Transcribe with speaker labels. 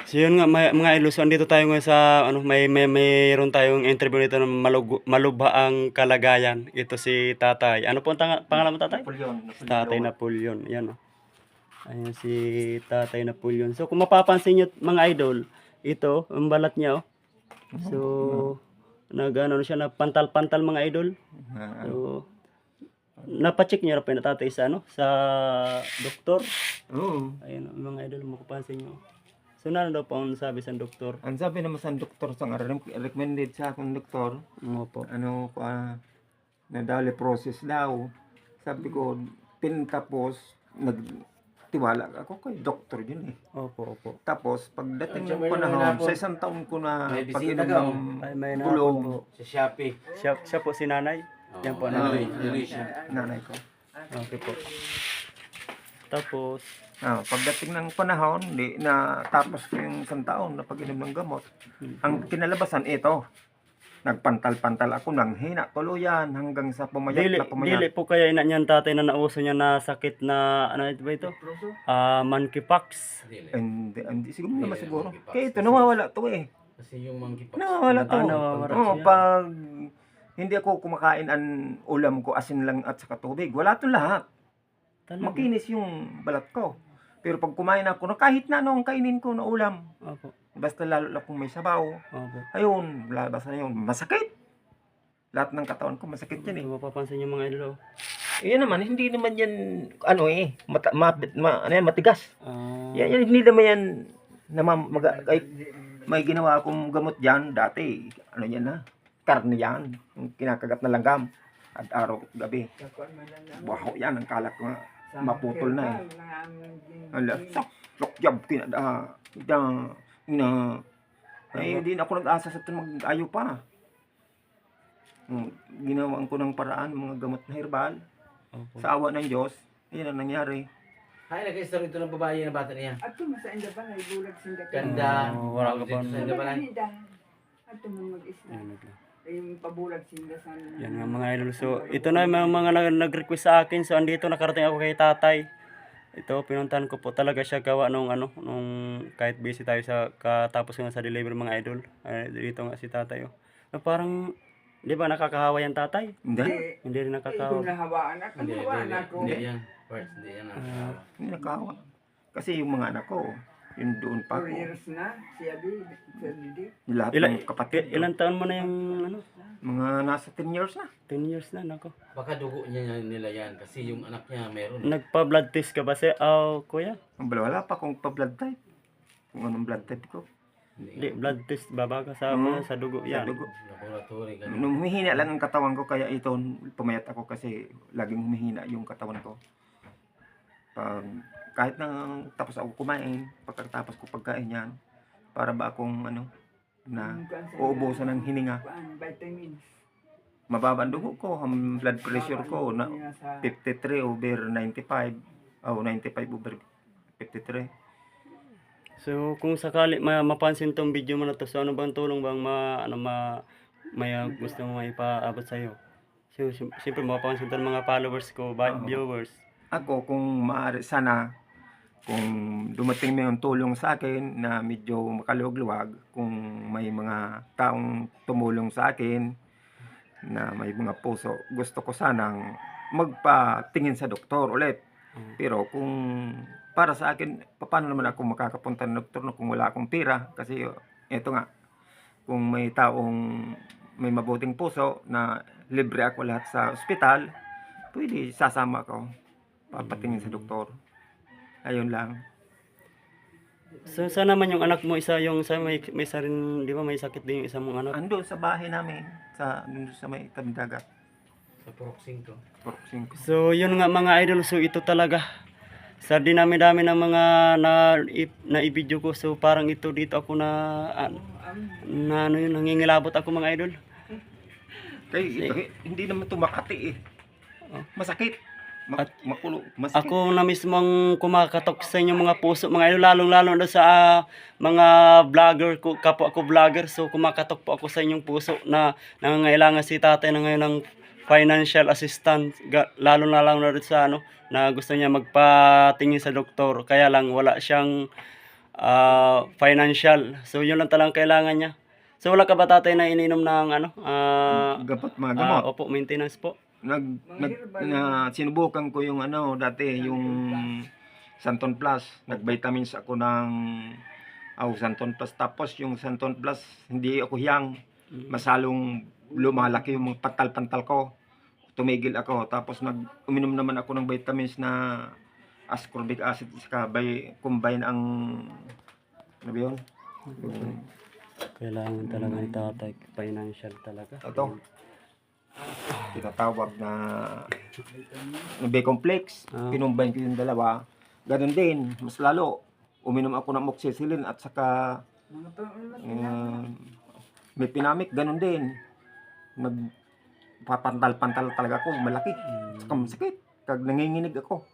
Speaker 1: So yun nga mga idol, so andito tayo ngayon sa ano, mayroon tayong interview nito ng malubhaang kalagayan. Ito si Tatay. Ano po ang pangalan mo, Tatay?
Speaker 2: Napoleon.
Speaker 1: Si Tatay Napoleon. Yan oh. Ayan si Tatay Napoleon. So kung mapapansin niyo mga idol, ito ang balat niya oh. So nagano siya na pantal-pantal mga idol. So napacheck niyo na po na Tatay sa ano sa doktor.
Speaker 2: Oo.
Speaker 1: Ayun oh, mga idol, mapapansin niyo. So na daw po ang sabi sa doktor?
Speaker 2: Ang sabi naman sa doktor, sa recommended sa akong doktor,
Speaker 1: Opo.
Speaker 2: ano na dali process daw. Sabi ko, tapos nagtiwala ako kay doktor yun eh.
Speaker 1: Opo, opo.
Speaker 2: Tapos pagdating ng panahon, sa isang taon ko na pag-inom ng
Speaker 1: Ay, may
Speaker 2: bulong,
Speaker 1: po.
Speaker 3: Sa Shopee.
Speaker 1: Siya po si nanay. Yan po
Speaker 3: Nanay,
Speaker 1: nanay.
Speaker 3: nanay siya.
Speaker 2: nanay ko.
Speaker 1: Okay po. Tapos,
Speaker 2: Pagdating ng panahon, di na tapos ko yung isang taon na pag-inom ng gamot. Ang kinalabasan ito, nagpantal-pantal ako ng hina tuluyan hanggang sa pumayat
Speaker 1: dili,
Speaker 2: na pumayat.
Speaker 1: dili po kaya ina niyan tatay na nauso niya na sakit na, ano ba ito? Monkeypox.
Speaker 2: Hindi siguro naman siguro. Kaya ito, nawawala to eh.
Speaker 3: Kasi yung monkeypox.
Speaker 2: Nawawala to.
Speaker 1: nawawala
Speaker 2: Oo,
Speaker 1: siya.
Speaker 2: pag hindi ako kumakain ang ulam ko, asin lang at saka tubig, wala to lahat.
Speaker 1: Talaga.
Speaker 2: Makinis yung balat ko. Pero pag kumain ako, na kahit na ano ang kainin ko na ulam,
Speaker 1: Opo.
Speaker 2: basta lalo na kung may sabaw,
Speaker 1: Opo.
Speaker 2: ayun, labas na yun, masakit. Lahat ng katawan ko masakit yan eh.
Speaker 1: So, mapapansin niyo mga idol.
Speaker 2: Yan naman, hindi naman yan, ano eh, matigas.
Speaker 1: Yan.
Speaker 2: Yan, hindi naman yan, kahit may ginawa akong gamot dyan dati, ano yan na, karne yan, yung kinakagat na langgam, at araw at gabi. Baho yan, ang kalak nga, maputol na eh. Ala, sok jab kinada, hindi na ako nag-asa sa mag-ayo pa. Ginawan ko ng paraan, mga gamot na herbal.
Speaker 1: Opo.
Speaker 2: Sa awa ng Diyos, yun ang nangyari.
Speaker 3: Ay, nag-story ito ng babae na bata niya.
Speaker 4: Ato masainda ba na ibulag sinda ka.
Speaker 3: Ganda.
Speaker 1: Wala ka pa.
Speaker 3: Sa ba lang?
Speaker 4: Ato man mag-isla.
Speaker 1: Yan, nagla.
Speaker 4: Yung pabulag sinda sa
Speaker 1: Yan nga mga idol. So, ito na yung mga nag-request sa akin. So, andito nakarating ako kay tatay. Ito, pinuntahan ko po. Talaga siya gawa nung kahit busy tayo sa katapos nga sa delivery mga idol. Dito nga si tatay. Oh. So, parang, di ba nakakahawa yan tatay?
Speaker 2: Hindi,
Speaker 1: Hindi rin
Speaker 4: Kung
Speaker 1: nakakahawa.
Speaker 4: nahawaan ako,
Speaker 3: Hindi,
Speaker 4: nahawaan ako.
Speaker 3: hindi yan. First, hindi yan.
Speaker 2: hindi nakawa. Kasi yung mga anak ko, yun doon pa
Speaker 4: 4
Speaker 2: ako.
Speaker 4: years na, siya di,
Speaker 2: Lahat ng kapatid.
Speaker 1: Ilan taon mo na yung
Speaker 2: Mga nasa 10 years na.
Speaker 1: 10 years na, nako.
Speaker 3: Baka dugo niya nila yan. Kasi yung anak niya meron.
Speaker 1: Nagpa-blood test ka ba kuya?
Speaker 2: Wala pa akong pa-blood type. Kung anong blood type ko.
Speaker 1: Hindi, blood test baba ka sa, sa dugo
Speaker 2: Sa
Speaker 1: yan.
Speaker 2: dugo.
Speaker 3: Laboratory ka.
Speaker 2: Nung humihina lang ang katawan ko, kaya ito, pumayat ako kasi laging humihina yung katawan ko. Kahit na tapos ako kumain, pagkatapos ko pagkain yan, para ba akong na uubusan ng hininga.
Speaker 4: Vitamins.
Speaker 2: Mababa ang dugo ko, ang blood pressure ko na 53 over 95. 95 over 53.
Speaker 1: So, kung sakali mapansin tong video mo na to, so ano bang tulong bang may gusto mo maipaabot sa'yo? So, siyempre mapapansin to ng mga followers ko, viewers.
Speaker 2: Ako, kung maaari sana, kung dumating may tulong sa akin na medyo makaluwag-luwag, kung may mga taong tumulong sa akin na may mga puso, gusto ko sanang magpatingin sa doktor ulit. Pero kung para sa akin, paano naman ako makakapunta ng doktor kung wala akong pera? Kasi ito nga, kung may taong may mabuting puso na libre ako lahat sa ospital, pwede sasama ako papatingin sa doktor. Ayun lang.
Speaker 1: So, sana naman yung anak mo, yung may isa rin, di ba may sakit din yung isa mong anak?
Speaker 2: Ando sa bahay namin, sa may tabing dagat.
Speaker 3: Sa Proxing to.
Speaker 2: Proxing ko.
Speaker 1: So, yun nga mga idol, so ito talaga. Sa dinami-dami ng mga na-i-video ko, so parang ito dito ako nangingilabot ako mga idol.
Speaker 2: Kaya hindi naman ito Makati eh. Masakit. Makulo. Masakit.
Speaker 1: Ako na mismong kumakatok sa inyong mga puso mga idol, lalong-lalo na sa mga vlogger ko, kapwa ko vlogger. So kumakatok po ako sa inyong puso na nangangailangan si tatay na ngayon ng financial assistance, lalo na lang na rin sa na gusto niya magpatingin sa doktor, kaya lang wala siyang financial. So yun lang talagang kailangan niya. So wala ka ba tatay na ininom ng ano?
Speaker 2: Gamot, mga gamot.
Speaker 1: Opo, maintenance po.
Speaker 2: Sinubukan ko yung ano dati, yung Santon Plus. Nag-vitamins ako ng Santon Plus. Tapos yung Santon Plus, hindi ako hiyang. Masalong lumalaki yung mga pantal-pantal ko. Tumigil ako. Tapos uminom naman ako ng vitamins na ascorbic acid saka combine ang ano ba yun?
Speaker 1: Kailangan talaga ni tatay financial talaga.
Speaker 2: Ito. Tinatawag na B-complex. Kinumbine ko yung dalawa. Ganon din, mas lalo. Uminom ako ng moxicillin at saka
Speaker 4: Mga pang
Speaker 2: Mepinamic, ganon din. Nagpapantal-pantal talaga ako, malaki. Saka masakit. Kag nanginginig ako.